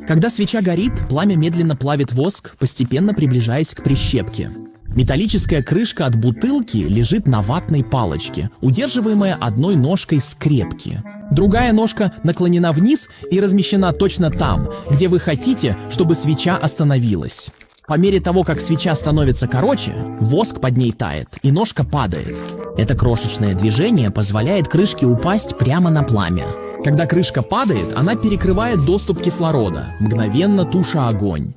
Когда свеча горит, пламя медленно плавит воск, постепенно приближаясь к прищепке. Металлическая крышка от бутылки лежит на ватной палочке, удерживаемая одной ножкой скрепки. Другая ножка наклонена вниз и размещена точно там, где вы хотите, чтобы свеча остановилась. По мере того, как свеча становится короче, воск под ней тает, и ножка падает. Это крошечное движение позволяет крышке упасть прямо на пламя. Когда крышка падает, она перекрывает доступ кислорода, мгновенно туша огонь.